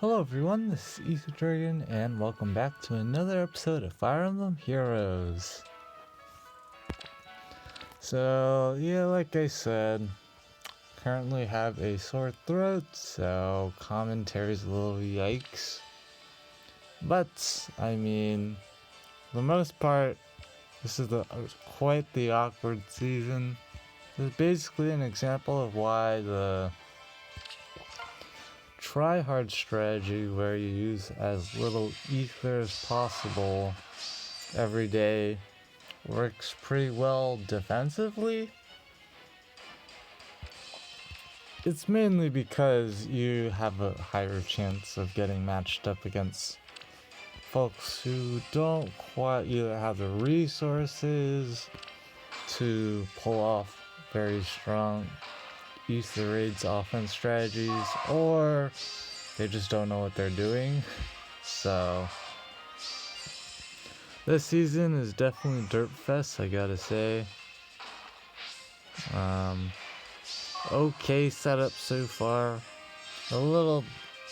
Hello everyone, this is Ether Dragon, and welcome back to another episode of Fire Emblem Heroes. So, yeah, like I said, currently have a sore throat, so commentary's a little yikes. But, I mean, for the most part, this is quite the awkward season. This is basically an example of why the try-hard strategy, where you use as little ether as possible every day, works pretty well defensively. It's mainly because you have a higher chance of getting matched up against folks who don't quite either have the resources to pull off very strong ether raids offense strategies, or they just don't know what they're doing. So this season is definitely Dirt Fest, I gotta say. Okay setup so far. A little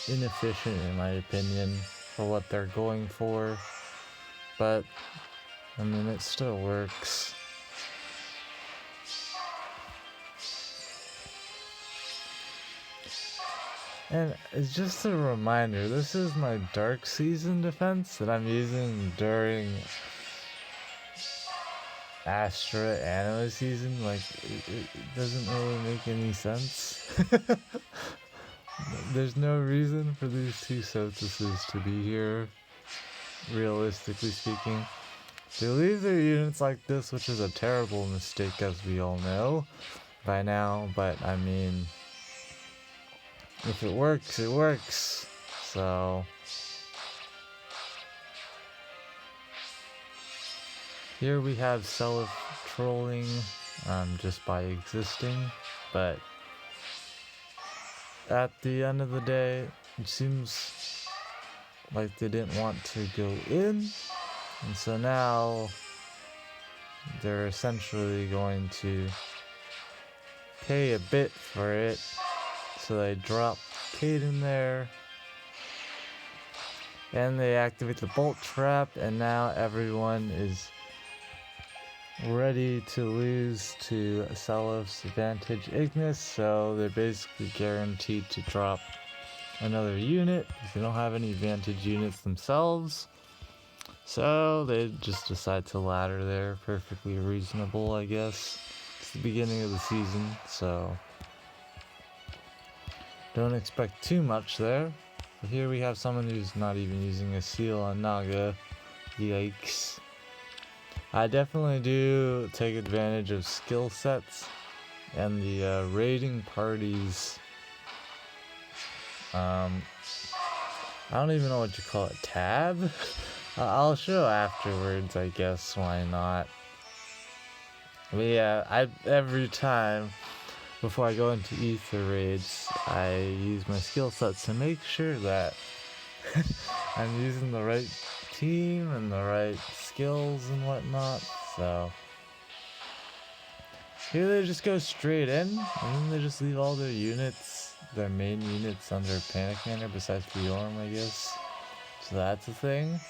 inefficient in my opinion for what they're going for. But, I mean, it still works. And it's just a reminder, this is my Dark Season defense that I'm using during Astra Anima season. Like, it doesn't really make any sense. There's no reason for these two Sotuses to be here, realistically speaking. They leave their units like this, which is a terrible mistake, as we all know by now, but I mean, if it works, it works. So here we have self-trolling just by existing, but at the end of the day, it seems like they didn't want to go in, and so now they're essentially going to pay a bit for it. So they drop Kate in there, and they activate the bolt trap, and now everyone is ready to lose to Salof's Vantage Ignis, so they're basically guaranteed to drop another unit if they don't have any Vantage units themselves. So they just decide to ladder there. Perfectly reasonable, I guess. It's the beginning of the season, so don't expect too much there. But here we have someone who's not even using a seal on Naga. Yikes. I definitely do take advantage of skill sets and the raiding parties. I don't even know what you call it, tab? I'll show afterwards, I guess, why not? But yeah, every time before I go into ether raids, I use my skill sets to make sure that I'm using the right team and the right skills and whatnot. So here they just go straight in, and then they just leave all their units, their main units, under Panic Manor besides Bjorn, I guess. So that's a thing.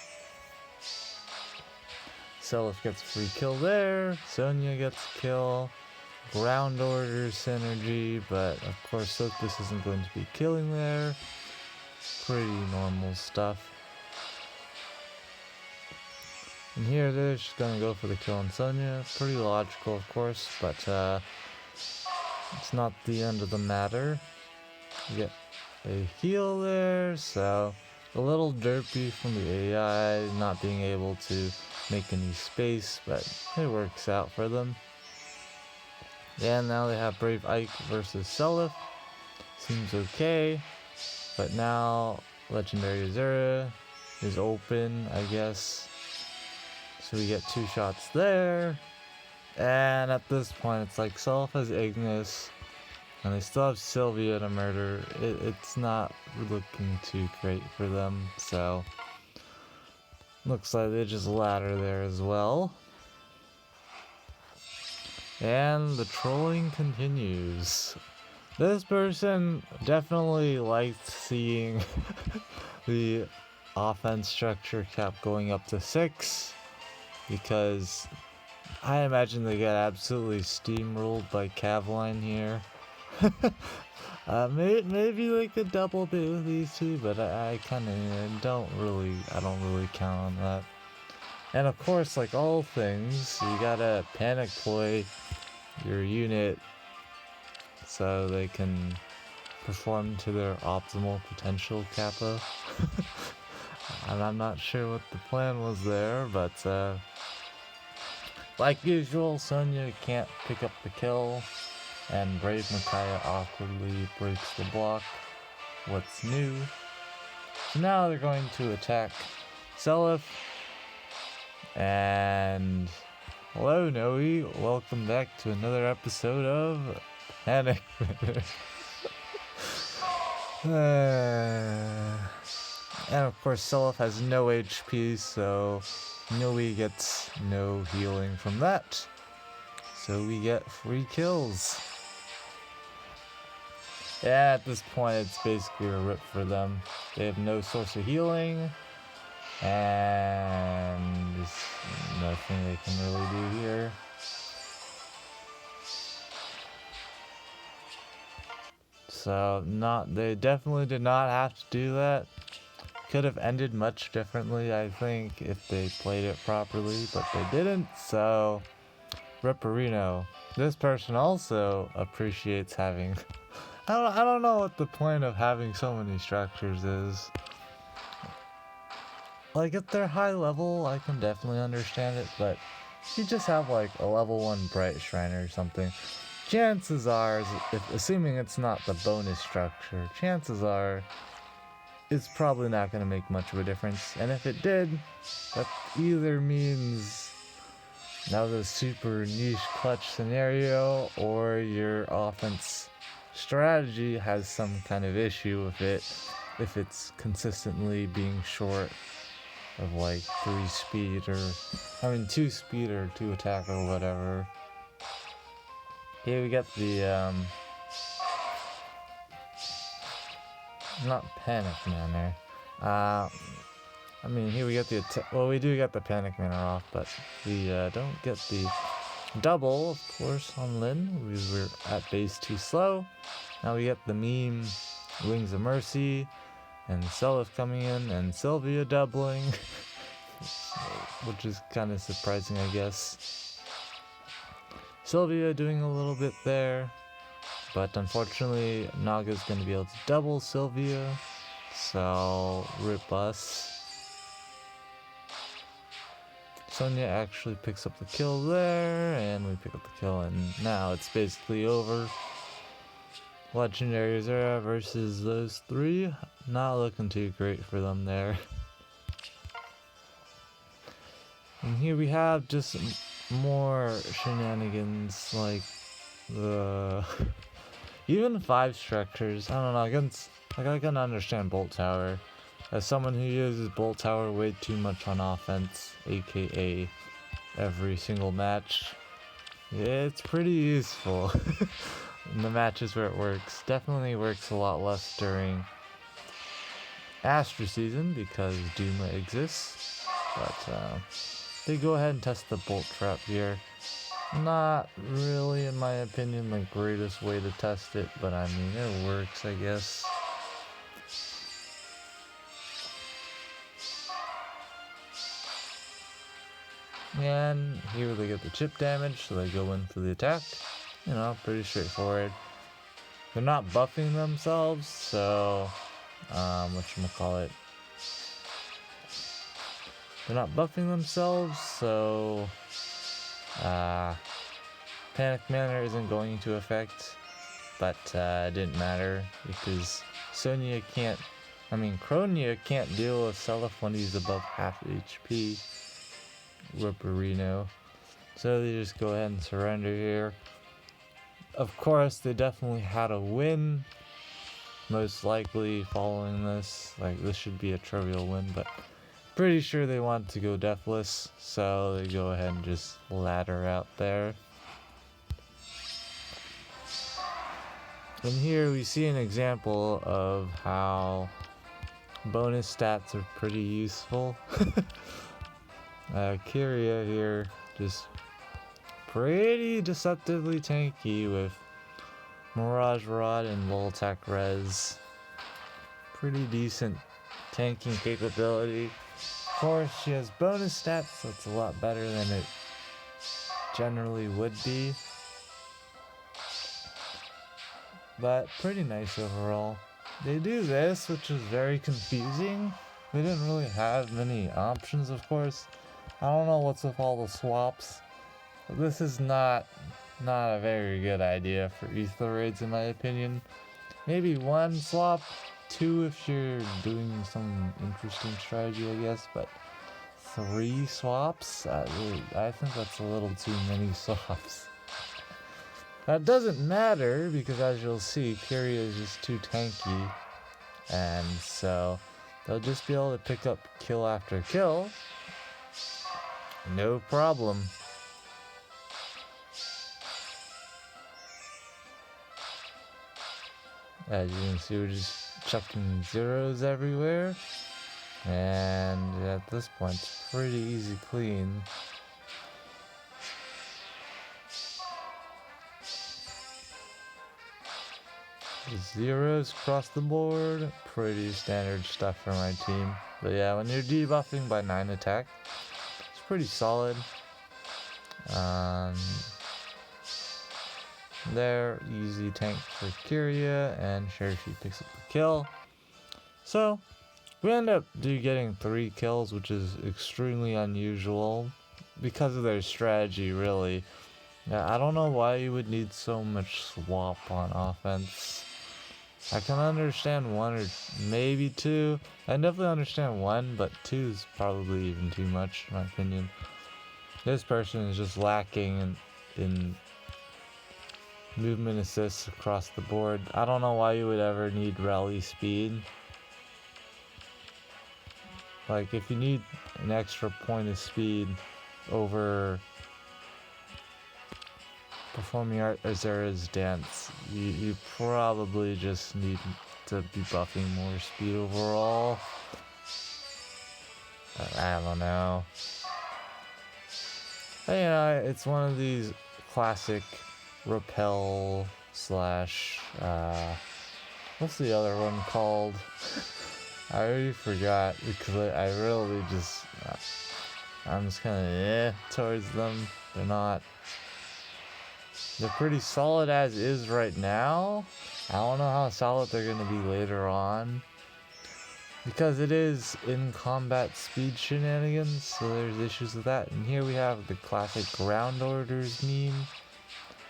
Seliph gets a free kill there, Sonya gets a kill, Ground Order synergy, but of course Sothis isn't going to be killing there. Pretty normal stuff. And here they're just gonna go for the kill on Sonya. Pretty logical, of course, but it's not the end of the matter. You get a heal there, so a little derpy from the AI, not being able to make any space, but it works out for them. And now they have Brave Ike versus Seliph. Seems okay, but now Legendary Azura is open, I guess. So we get two shots there. And at this point, it's like Seliph has Ignis, and they still have Sylvia to murder. It's not looking too great for them, so looks like they just ladder there as well. And the trolling continues. This person definitely liked seeing the offense structure kept going up to 6 because I imagine they got absolutely steamrolled by Cavline here. Maybe they could double bit with these two, but I kind of don't really count on that. And of course, like all things, you gotta panic play your unit so they can perform to their optimal potential, Kappa. And I'm not sure what the plan was there, but like usual, Sonya can't pick up the kill, and Brave Micaiah awkwardly breaks the block. What's new? So now they're going to attack Seliph, and hello Noe, welcome back to another episode of Panic Minute. And of course Seliph has no HP, so Noe gets no healing from that. So we get free kills. Yeah, at this point it's basically a rip for them. They have no source of healing, and there's nothing they can really do here. So they definitely did not have to do that. Could have ended much differently, I think, if they played it properly, but they didn't, so Ripperino. This person also appreciates having I don't know what the point of having so many structures is. Like, if they're high level, I can definitely understand it, but if you just have like a level 1 Bright Shrine or something, chances are, assuming it's not the bonus structure, chances are it's probably not going to make much of a difference. And if it did, that either means that was a super niche clutch scenario, or your offense strategy has some kind of issue with it if it's consistently being short of like 3 speed, or 2 speed or 2 attack or whatever. Here we get the not Panic Manor. Here we get the well, we do get the Panic Manor off, but we don't get the double, of course, on Lyn. We were at base too slow. Now we get the meme Wings of Mercy, and Seliph coming in, and Sylvia doubling, which is kind of surprising, I guess. Sylvia doing a little bit there, but unfortunately Naga's going to be able to double Sylvia, so rip us. Sonya actually picks up the kill there, and we pick up the kill, and now it's basically over. Legendary Zera versus those 3. Not looking too great for them there. And here we have just more shenanigans, like the even 5 structures. I don't know, I can understand Bolt Tower. As someone who uses Bolt Tower way too much on offense, aka every single match, it's pretty useful. In the matches where it works. Definitely works a lot less during Astra season because Duma exists. But they go ahead and test the Bolt Trap here. Not really, in my opinion, the greatest way to test it, but it works, I guess. And here they get the chip damage, so they go in for the attack. Pretty straightforward. They're not buffing themselves, so whatchamacallit. They're not buffing themselves, so Panic Manor isn't going to affect, but it didn't matter because Kronia can't deal with Seliph when he's above half HP. Ripperino. So they just go ahead and surrender here. Of course, they definitely had a win, most likely following this. Like, this should be a trivial win, but pretty sure they want to go deathless, so they go ahead and just ladder out there. And here we see an example of how bonus stats are pretty useful. Kyria here, just pretty deceptively tanky with Mirage Rod and Lull Attack Res. Pretty decent tanking capability. Of course, she has bonus stats, so it's a lot better than it generally would be. But pretty nice overall. They do this, which is very confusing. They didn't really have many options, of course. I don't know what's with all the swaps. But this is not a very good idea for ether raids, in my opinion. Maybe one swap, two if you're doing some interesting strategy, I guess. But 3 swaps? I think that's a little too many swaps. That doesn't matter because, as you'll see, Kyria is just too tanky, and so they'll just be able to pick up kill after kill, no problem. As you can see, we're just chucking zeros everywhere, and at this point, it's pretty easy clean. Zeros across the board, pretty standard stuff for my team. But yeah, when you're debuffing by 9 attack, it's pretty solid. There, easy tank for Kyria, and sure, she picks up the kill. So, we end up getting 3 kills, which is extremely unusual because of their strategy, really. Yeah, I don't know why you would need so much swap on offense. I can understand 1 or maybe 2. I definitely understand 1, but 2 is probably even too much, in my opinion. This person is just lacking in movement assists across the board. I don't know why you would ever need rally speed. Like, if you need an extra point of speed over performing Art Azura's dance, you probably just need to be buffing more speed overall. I don't know. But, you know, it's one of these classic repel slash what's the other one called? I already forgot because I really just I'm just kind of towards them. They're pretty solid as is right now. I don't know how solid they're going to be later on, because it is in combat speed shenanigans, so there's issues with that. And here we have the classic ground orders meme.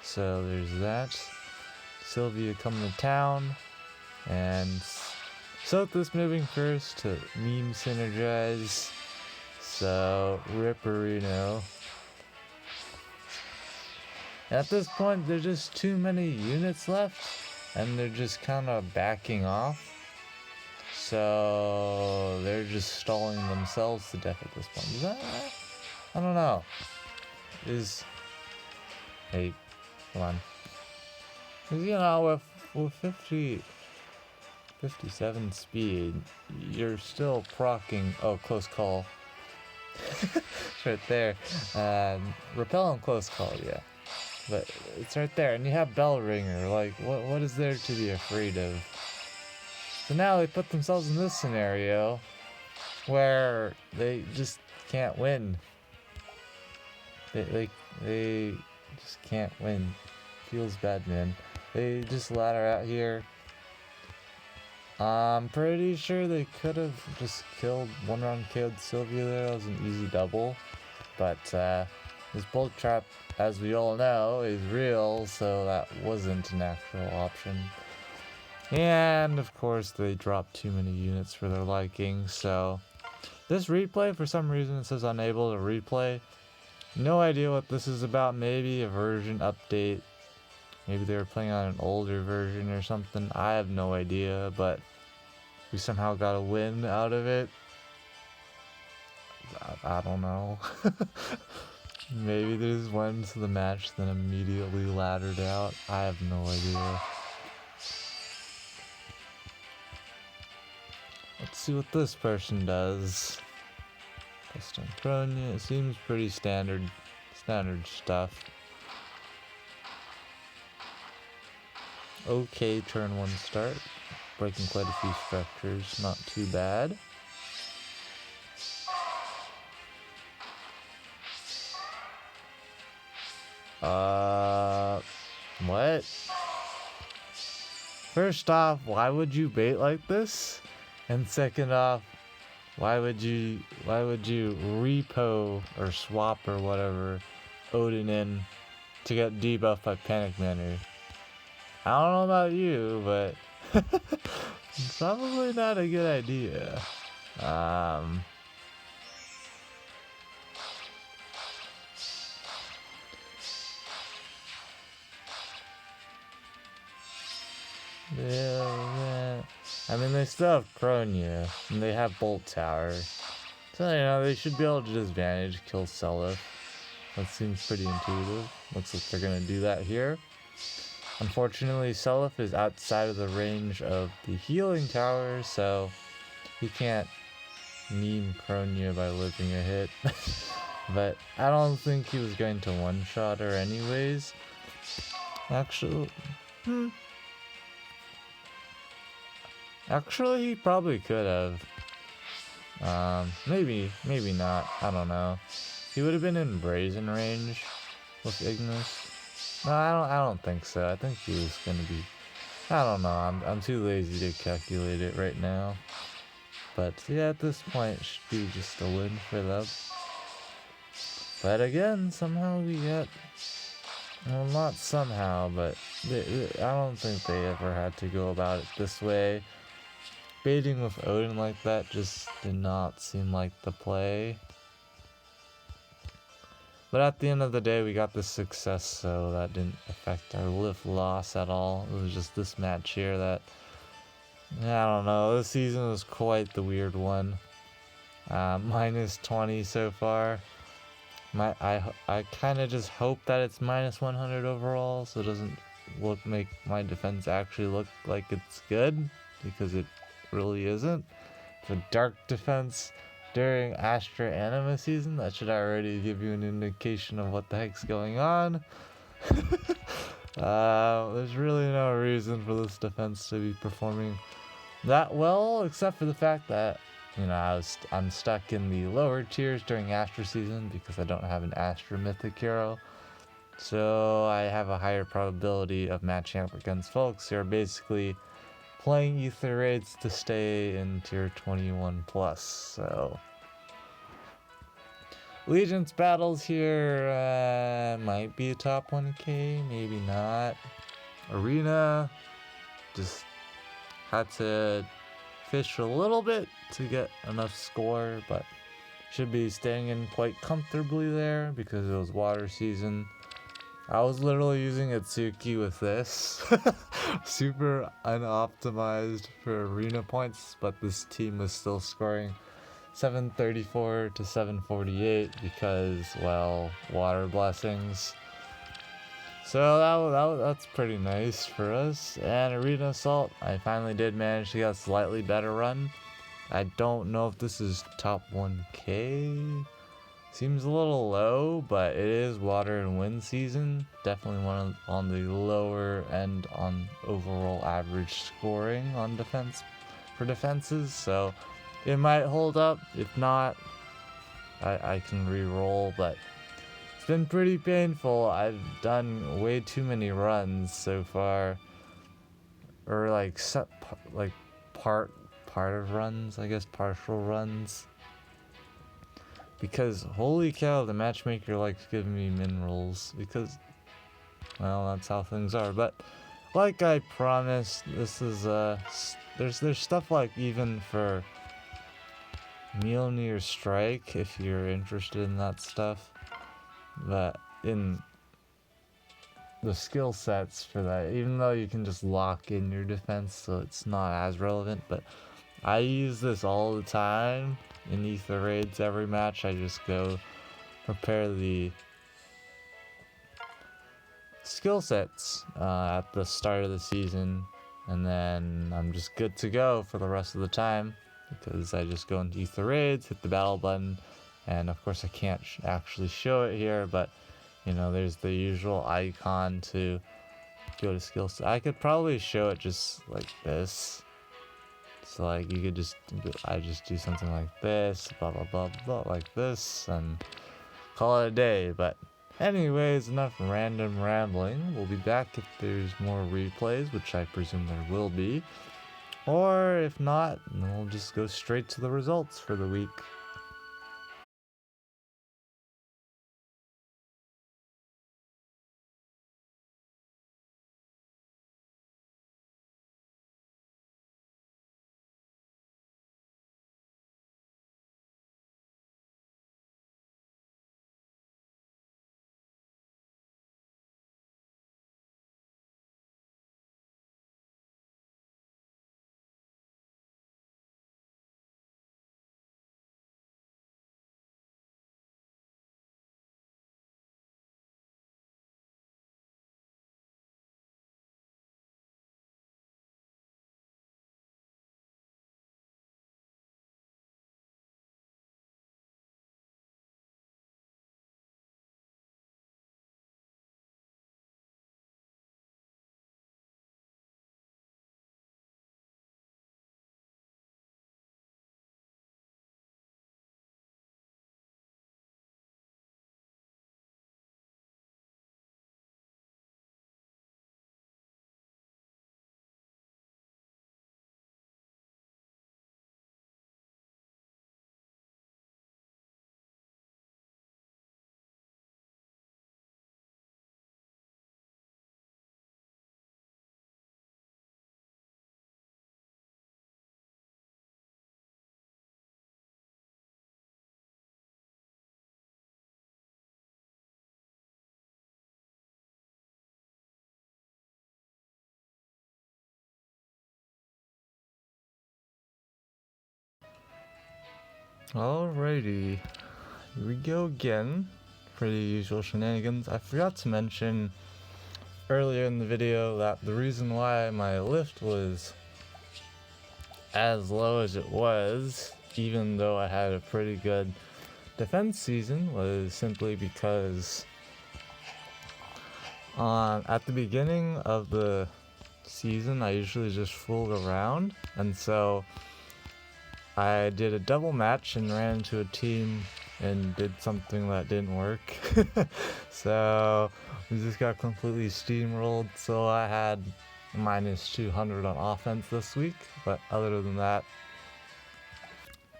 So there's that. Sylvia coming to town, and Sothis moving first to meme synergize. So Ripperino. At this point, there's just too many units left, and they're just kind of backing off. So they're just stalling themselves to death at this point. Is that? I don't know. Hey, come on. Because, you know, with 57 speed, you're still proccing. Oh, close call. It's right there. Repel and close call, yeah. But it's right there, and you have Bell Ringer. Like, what is there to be afraid of? So now they put themselves in this scenario where they just can't win. They just can't win. Feels bad, man. They just ladder out here. I'm pretty sure they could have just killed one round killed Sylvia there. That was an easy double. But this bolt trap, as we all know, is real, so that wasn't an actual option. And of course they dropped too many units for their liking, so this replay, for some reason it says unable to replay. No idea what this is about. Maybe a version update. Maybe they were playing on an older version or something. I have no idea, but we somehow got a win out of it. I don't know. Maybe they just went into the match, then immediately laddered out. I have no idea. Let's see what this person does. Custom Cronia, it seems pretty standard stuff. Okay, turn 1 start. Breaking quite a few structures, not too bad. What? First off, why would you bait like this? And second off, why would you repo or swap or whatever Odin in to get debuffed by Panic Manor? I don't know about you, but probably not a good idea. Yeah. I mean, they still have Cronia, and they have Bolt Tower. So, you know, they should be able to disadvantage kill Seliph. That seems pretty intuitive. Looks like they're gonna do that here. Unfortunately, Seliph is outside of the range of the healing tower, so he can't meme Cronia by living a hit. But I don't think he was going to one-shot her anyways. Actually, he probably could have. Maybe not. I don't know. He would have been in Brazen range with Ignis. No, I don't think so. I think he was gonna be. I don't know. I'm too lazy to calculate it right now. But yeah, at this point, it should be just a win for them. But again, somehow we get. Well, not somehow, but I don't think they ever had to go about it this way. Baiting with Odin like that just did not seem like the play. But at the end of the day, we got this success, so that didn't affect our lift loss at all. It was just this match here that, I don't know, this season was quite the weird one. Minus 20 so far. I kind of just hope that it's minus 100 overall, so it doesn't make my defense actually look like it's good, because it really isn't. The dark defense during Astra Anima season, that should already give you an indication of what the heck's going on. There's really no reason for this defense to be performing that well, except for the fact that, you know, I'm stuck in the lower tiers during Astra season because I don't have an Astra Mythic hero. So I have a higher probability of matching up against folks who are basically playing Ether Raids to stay in tier 21 plus. So Allegiance battles here might be a top 1k, maybe not. Arena just had to fish a little bit to get enough score, but should be staying in quite comfortably there because it was water season. I was literally using Atsuki with this. Super unoptimized for arena points, but this team was still scoring 734 to 748 because, well, water blessings. So that's pretty nice for us. And Arena Assault, I finally did manage to get a slightly better run. I don't know if this is top 1k. Seems a little low, but it is water and wind season. Definitely on the lower end on overall average scoring on defenses. So it might hold up. If not, I can re-roll, but it's been pretty painful. I've done way too many runs so far, or part of runs, I guess, partial runs. Because holy cow, the matchmaker likes giving me minerals because, well, that's how things are. But like I promised, this is there's stuff like even for Mjolnir Strike if you're interested in that stuff. But in the skill sets for that, even though you can just lock in your defense, so it's not as relevant, but I use this all the time in Ether Raids. Every match I just go prepare the skill sets at the start of the season, and then I'm just good to go for the rest of the time. because I just go into Ether Raids, hit the battle button, and of course I can't actually show it here, but you know, there's the usual icon to go to skills. I could probably show it just like this. So like you could just, I just do something like this, blah blah blah blah, like this, and call it a day. But anyways, enough random rambling. We'll be back if there's more replays, which I presume there will be. Or if not, then we'll just go straight to the results for the week. Alrighty, here we go again for the usual shenanigans. I forgot to mention earlier in the video that the reason why my lift was as low as it was, even though I had a pretty good defense season, was simply because at the beginning of the season I usually just fooled around, and so I did a double match and ran into a team and did something that didn't work. So we just got completely steamrolled. So I had minus 200 on offense this week, but other than that,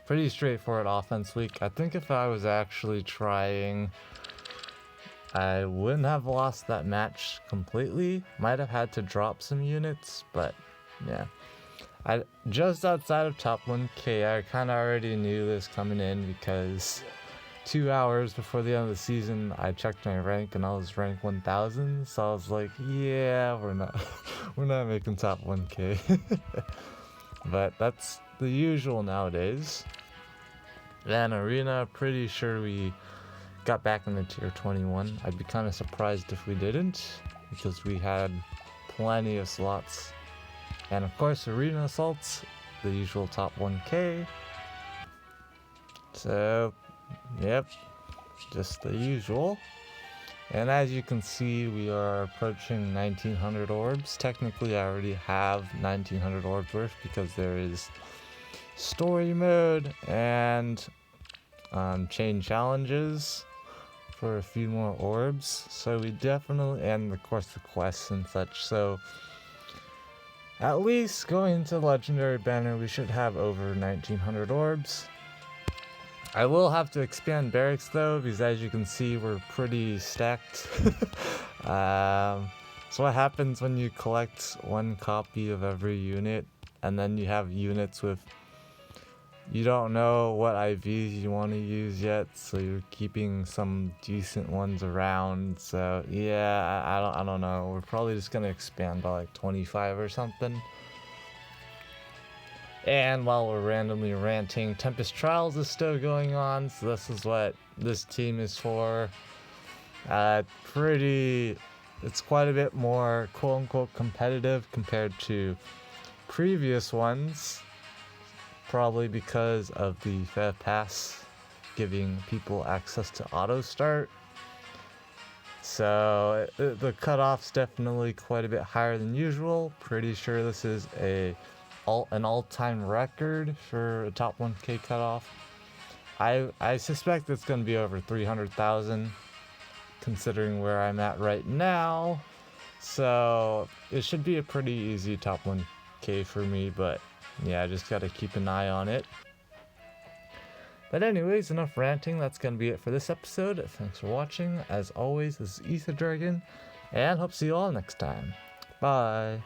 pretty straightforward offense week. I think if I was actually trying, I wouldn't have lost that match completely. Might have had to drop some units, but yeah. Just outside of top 1k, I kind of already knew this coming in because 2 hours before the end of the season, I checked my rank and I was rank 1000. So I was like, yeah, we're not making top 1k. But that's the usual nowadays. Then Arena, pretty sure we got back in the tier 21. I'd be kind of surprised if we didn't, because we had plenty of slots. And of course, Arena Assaults, the usual top 1k. So, yep, just the usual. And as you can see, we are approaching 1900 orbs. Technically, I already have 1900 orbs worth because there is story mode and chain challenges for a few more orbs. So we definitely, and of course the quests and such. So at least going into Legendary Banner, we should have over 1900 orbs. I will have to expand barracks though, because as you can see, we're pretty stacked. So what happens when you collect one copy of every unit, and then you have units with, you don't know what IVs you want to use yet, so you're keeping some decent ones around. So yeah, I don't know. We're probably just gonna expand by like 25 or something. And while we're randomly ranting, Tempest Trials is still going on, so this is what this team is for. It's quite a bit more quote-unquote competitive compared to previous ones. probably because of the Fev Pass giving people access to auto start. So the cutoff's definitely quite a bit higher than usual. Pretty sure this is an all-time record for a top 1K cutoff. I suspect it's going to be over 300,000 considering where I'm at right now. So it should be a pretty easy top 1K for me, but yeah, I just got to keep an eye on it. But anyways, enough ranting. That's going to be it for this episode. Thanks for watching. As always, this is Ether Dragon, and hope to see you all next time. Bye.